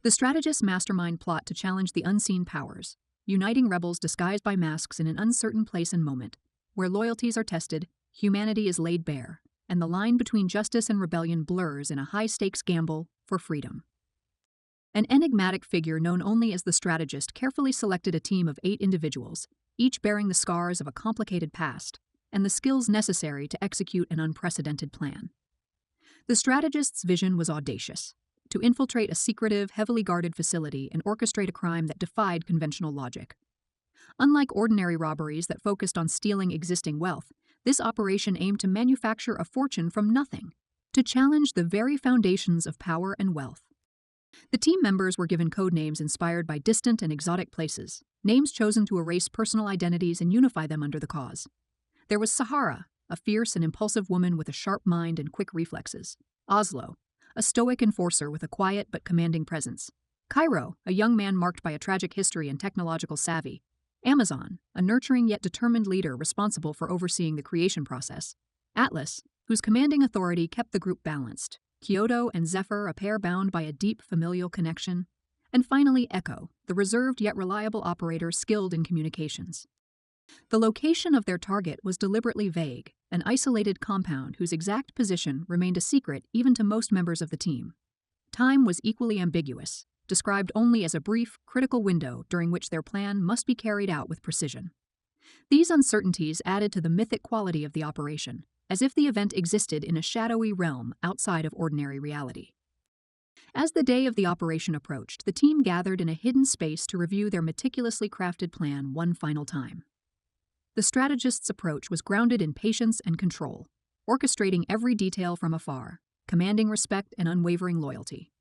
The strategist's mastermind plot to challenge the unseen powers, uniting rebels disguised by masks in an uncertain place and moment, where loyalties are tested, humanity is laid bare, and the line between justice and rebellion blurs in a high-stakes gamble for freedom. An enigmatic figure known only as the strategist carefully selected a team of 8 individuals, each bearing the scars of a complicated past and the skills necessary to execute an unprecedented plan. The strategist's vision was audacious: to infiltrate a secretive, heavily guarded facility and orchestrate a crime that defied conventional logic. Unlike ordinary robberies that focused on stealing existing wealth, this operation aimed to manufacture a fortune from nothing, to challenge the very foundations of power and wealth. The team members were given code names inspired by distant and exotic places, names chosen to erase personal identities and unify them under the cause. There was Sahara, a fierce and impulsive woman with a sharp mind and quick reflexes; Oslo, a stoic enforcer with a quiet but commanding presence; Cairo, a young man marked by a tragic history and technological savvy; Amazon, a nurturing yet determined leader responsible for overseeing the creation process; Atlas, whose commanding authority kept the group balanced; Kyoto and Zephyr, a pair bound by a deep familial connection; and finally Echo, the reserved yet reliable operator skilled in communications. The location of their target was deliberately vague, an isolated compound whose exact position remained a secret even to most members of the team. Time was equally ambiguous, described only as a brief, critical window during which their plan must be carried out with precision. These uncertainties added to the mythic quality of the operation, as if the event existed in a shadowy realm outside of ordinary reality. As the day of the operation approached, the team gathered in a hidden space to review their meticulously crafted plan one final time. The strategist's approach was grounded in patience and control, orchestrating every detail from afar, commanding respect and unwavering loyalty.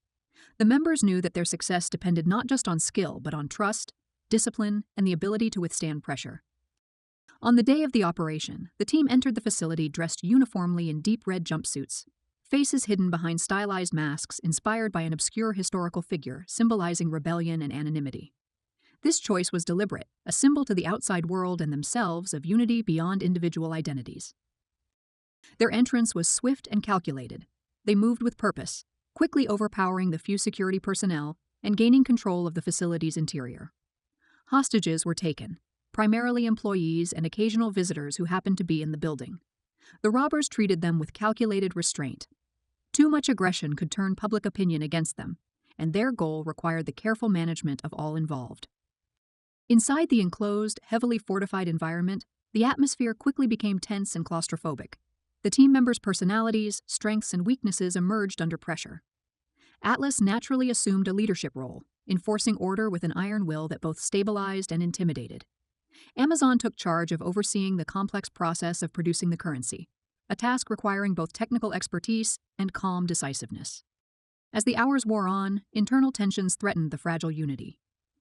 The members knew that their success depended not just on skill, but on trust, discipline, and the ability to withstand pressure. On the day of the operation, the team entered the facility dressed uniformly in deep red jumpsuits, faces hidden behind stylized masks inspired by an obscure historical figure symbolizing rebellion and anonymity. This choice was deliberate, a symbol to the outside world and themselves of unity beyond individual identities. Their entrance was swift and calculated. They moved with purpose, quickly overpowering the few security personnel and gaining control of the facility's interior. Hostages were taken, primarily employees and occasional visitors who happened to be in the building. The robbers treated them with calculated restraint. Too much aggression could turn public opinion against them, and their goal required the careful management of all involved. Inside the enclosed, heavily fortified environment, the atmosphere quickly became tense and claustrophobic. The team members' personalities, strengths, and weaknesses emerged under pressure. Atlas naturally assumed a leadership role, enforcing order with an iron will that both stabilized and intimidated. Amazon took charge of overseeing the complex process of producing the currency, a task requiring both technical expertise and calm decisiveness. As the hours wore on, internal tensions threatened the fragile unity.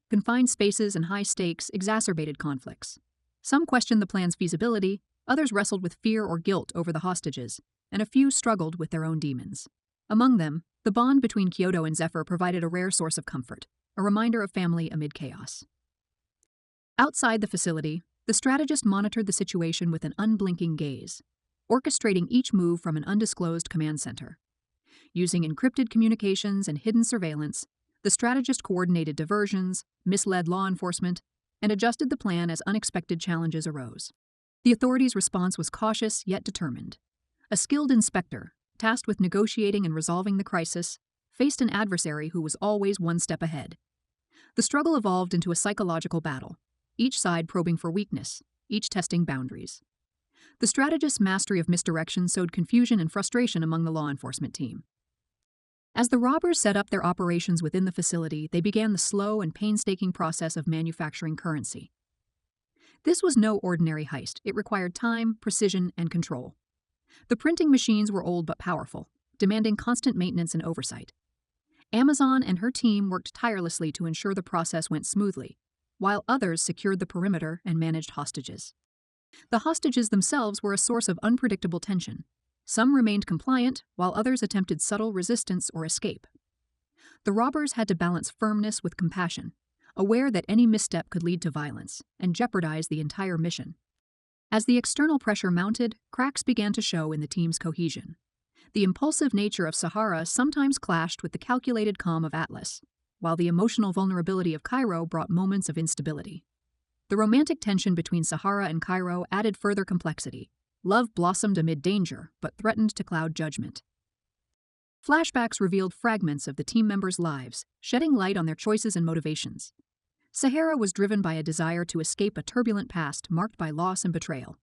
Confined spaces and high stakes exacerbated conflicts. Some questioned the plan's feasibility, others wrestled with fear or guilt over the hostages, and a few struggled with their own demons. Among them, the bond between Kyoto and Zephyr provided a rare source of comfort, a reminder of family amid chaos. Outside the facility, the strategist monitored the situation with an unblinking gaze, orchestrating each move from an undisclosed command center. Using encrypted communications and hidden surveillance, the strategist coordinated diversions, misled law enforcement, and adjusted the plan as unexpected challenges arose. The authorities' response was cautious yet determined. A skilled inspector, tasked with negotiating and resolving the crisis, faced an adversary who was always one step ahead. The struggle evolved into a psychological battle, each side probing for weakness, each testing boundaries. The strategist's mastery of misdirection sowed confusion and frustration among the law enforcement team. As the robbers set up their operations within the facility, they began the slow and painstaking process of manufacturing currency. This was no ordinary heist. It required time, precision, and control. The printing machines were old but powerful, demanding constant maintenance and oversight. Amazon and her team worked tirelessly to ensure the process went smoothly, while others secured the perimeter and managed hostages. The hostages themselves were a source of unpredictable tension. Some remained compliant, while others attempted subtle resistance or escape. The robbers had to balance firmness with compassion, aware that any misstep could lead to violence and jeopardize the entire mission. As the external pressure mounted, cracks began to show in the team's cohesion. The impulsive nature of Sahara sometimes clashed with the calculated calm of Atlas, while the emotional vulnerability of Cairo brought moments of instability. The romantic tension between Sahara and Cairo added further complexity. Love blossomed amid danger, but threatened to cloud judgment. Flashbacks revealed fragments of the team members' lives, shedding light on their choices and motivations. Sahara was driven by a desire to escape a turbulent past marked by loss and betrayal.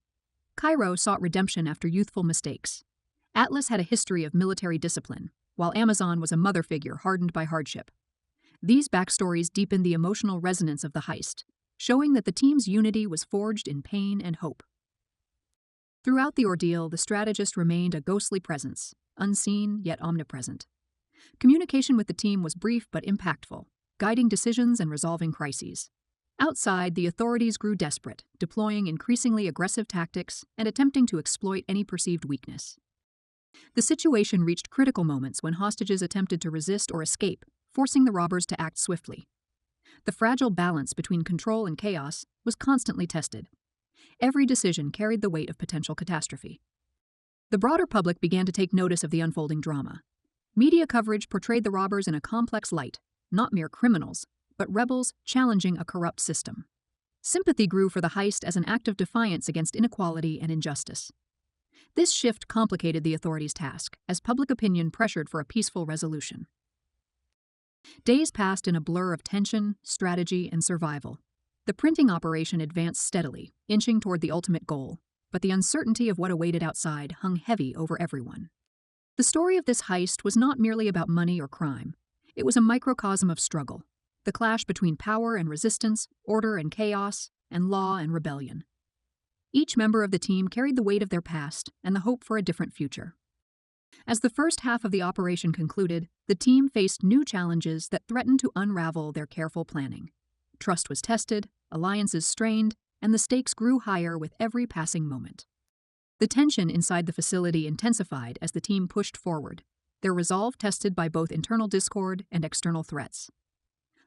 Cairo sought redemption after youthful mistakes. Atlas had a history of military discipline, while Amazon was a mother figure hardened by hardship. These backstories deepened the emotional resonance of the heist, showing that the team's unity was forged in pain and hope. Throughout the ordeal, the strategist remained a ghostly presence, unseen yet omnipresent. Communication with the team was brief but impactful, guiding decisions and resolving crises. Outside, the authorities grew desperate, deploying increasingly aggressive tactics and attempting to exploit any perceived weakness. The situation reached critical moments when hostages attempted to resist or escape, forcing the robbers to act swiftly. The fragile balance between control and chaos was constantly tested. Every decision carried the weight of potential catastrophe. The broader public began to take notice of the unfolding drama. Media coverage portrayed the robbers in a complex light, not mere criminals, but rebels challenging a corrupt system. Sympathy grew for the heist as an act of defiance against inequality and injustice. This shift complicated the authorities' task, as public opinion pressured for a peaceful resolution. Days passed in a blur of tension, strategy, and survival. The printing operation advanced steadily, inching toward the ultimate goal, but the uncertainty of what awaited outside hung heavy over everyone. The story of this heist was not merely about money or crime. It was a microcosm of struggle, the clash between power and resistance, order and chaos, and law and rebellion. Each member of the team carried the weight of their past and the hope for a different future. As the first half of the operation concluded, the team faced new challenges that threatened to unravel their careful planning. Trust was tested, alliances strained, and the stakes grew higher with every passing moment. The tension inside the facility intensified as the team pushed forward, their resolve tested by both internal discord and external threats.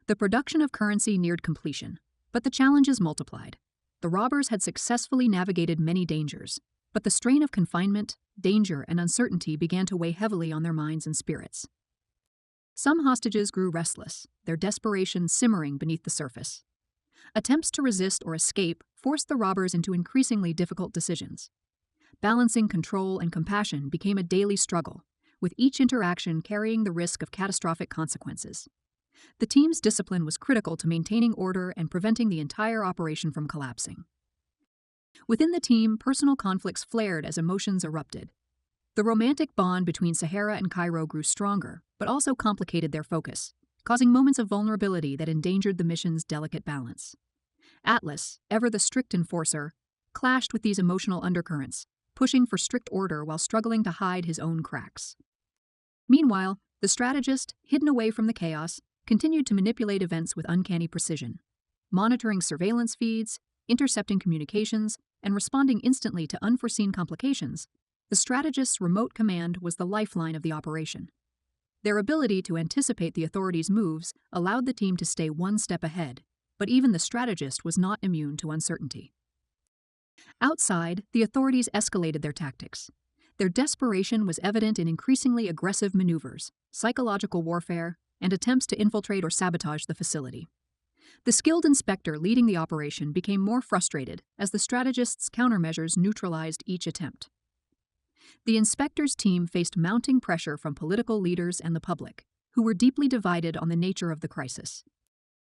The production of currency neared completion, but the challenges multiplied. The robbers had successfully navigated many dangers, but the strain of confinement, danger, and uncertainty began to weigh heavily on their minds and spirits. Some hostages grew restless, their desperation simmering beneath the surface. Attempts to resist or escape forced the robbers into increasingly difficult decisions. Balancing control and compassion became a daily struggle, with each interaction carrying the risk of catastrophic consequences. The team's discipline was critical to maintaining order and preventing the entire operation from collapsing. Within the team, personal conflicts flared as emotions erupted. The romantic bond between Sahara and Cairo grew stronger, but also complicated their focus, causing moments of vulnerability that endangered the mission's delicate balance. Atlas, ever the strict enforcer, clashed with these emotional undercurrents, pushing for strict order while struggling to hide his own cracks. Meanwhile, the strategist, hidden away from the chaos, continued to manipulate events with uncanny precision. Monitoring surveillance feeds, intercepting communications, and responding instantly to unforeseen complications, the strategist's remote command was the lifeline of the operation. Their ability to anticipate the authorities' moves allowed the team to stay one step ahead, but even the strategist was not immune to uncertainty. Outside, the authorities escalated their tactics. Their desperation was evident in increasingly aggressive maneuvers, psychological warfare, and attempts to infiltrate or sabotage the facility. The skilled inspector leading the operation became more frustrated as the strategist's countermeasures neutralized each attempt. The inspector's team faced mounting pressure from political leaders and the public, who were deeply divided on the nature of the crisis.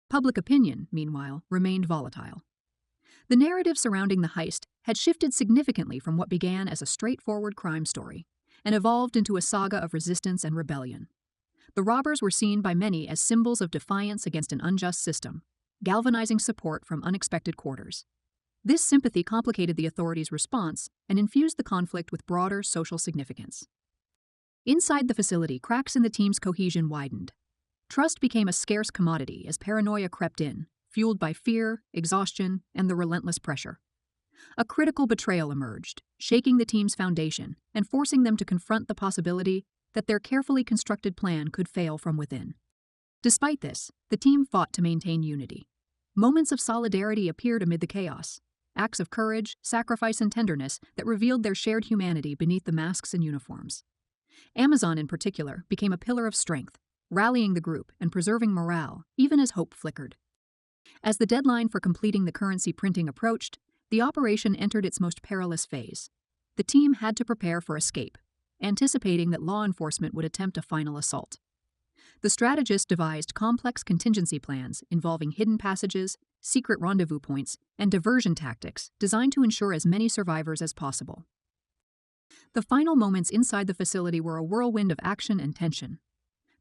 Public opinion, meanwhile, remained volatile. The narrative surrounding the heist had shifted significantly from what began as a straightforward crime story and evolved into a saga of resistance and rebellion. The robbers were seen by many as symbols of defiance against an unjust system, galvanizing support from unexpected quarters. This sympathy complicated the authorities' response and infused the conflict with broader social significance. Inside the facility, cracks in the team's cohesion widened. Trust became a scarce commodity as paranoia crept in, fueled by fear, exhaustion, and the relentless pressure. A critical betrayal emerged, shaking the team's foundation and forcing them to confront the possibility that their carefully constructed plan could fail from within. Despite this, the team fought to maintain unity. Moments of solidarity appeared amid the chaos, acts of courage, sacrifice, and tenderness that revealed their shared humanity beneath the masks and uniforms. Amazon, in particular, became a pillar of strength, rallying the group and preserving morale, even as hope flickered. As the deadline for completing the currency printing approached, the operation entered its most perilous phase. The team had to prepare for escape, anticipating that law enforcement would attempt a final assault. The strategist devised complex contingency plans involving hidden passages, secret rendezvous points, and diversion tactics designed to ensure as many survivors as possible. The final moments inside the facility were a whirlwind of action and tension.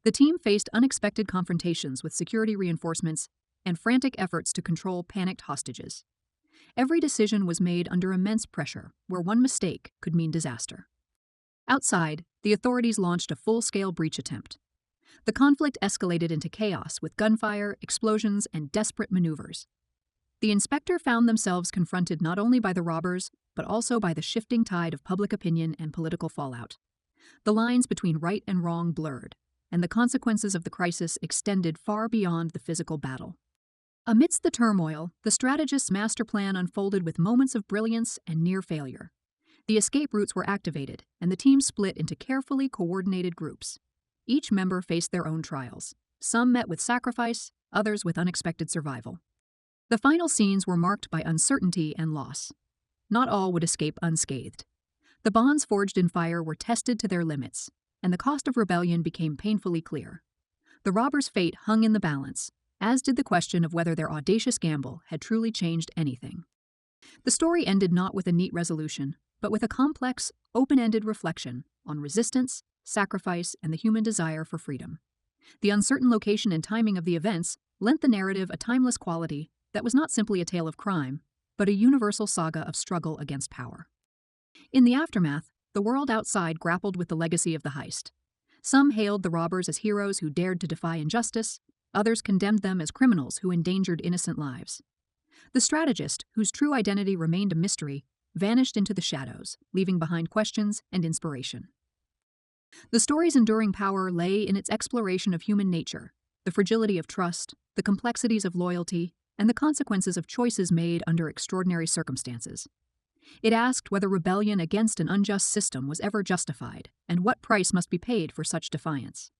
The team faced unexpected confrontations with security reinforcements and frantic efforts to control panicked hostages. Every decision was made under immense pressure, where one mistake could mean disaster. Outside, the authorities launched a full-scale breach attempt. The conflict escalated into chaos with gunfire, explosions, and desperate maneuvers. The inspector found themselves confronted not only by the robbers, but also by the shifting tide of public opinion and political fallout. The lines between right and wrong blurred, and the consequences of the crisis extended far beyond the physical battle. Amidst the turmoil, the strategist's master plan unfolded with moments of brilliance and near failure. The escape routes were activated, and the team split into carefully coordinated groups. Each member faced their own trials. Some met with sacrifice, others with unexpected survival. The final scenes were marked by uncertainty and loss. Not all would escape unscathed. The bonds forged in fire were tested to their limits, and the cost of rebellion became painfully clear. The robbers' fate hung in the balance, as did the question of whether their audacious gamble had truly changed anything. The story ended not with a neat resolution, but with a complex, open-ended reflection on resistance, sacrifice, and the human desire for freedom. The uncertain location and timing of the events lent the narrative a timeless quality that was not simply a tale of crime, but a universal saga of struggle against power. In the aftermath, the world outside grappled with the legacy of the heist. Some hailed the robbers as heroes who dared to defy injustice, others condemned them as criminals who endangered innocent lives. The strategist, whose true identity remained a mystery, vanished into the shadows, leaving behind questions and inspiration. The story's enduring power lay in its exploration of human nature, the fragility of trust, the complexities of loyalty, and the consequences of choices made under extraordinary circumstances. It asked whether rebellion against an unjust system was ever justified, and what price must be paid for such defiance.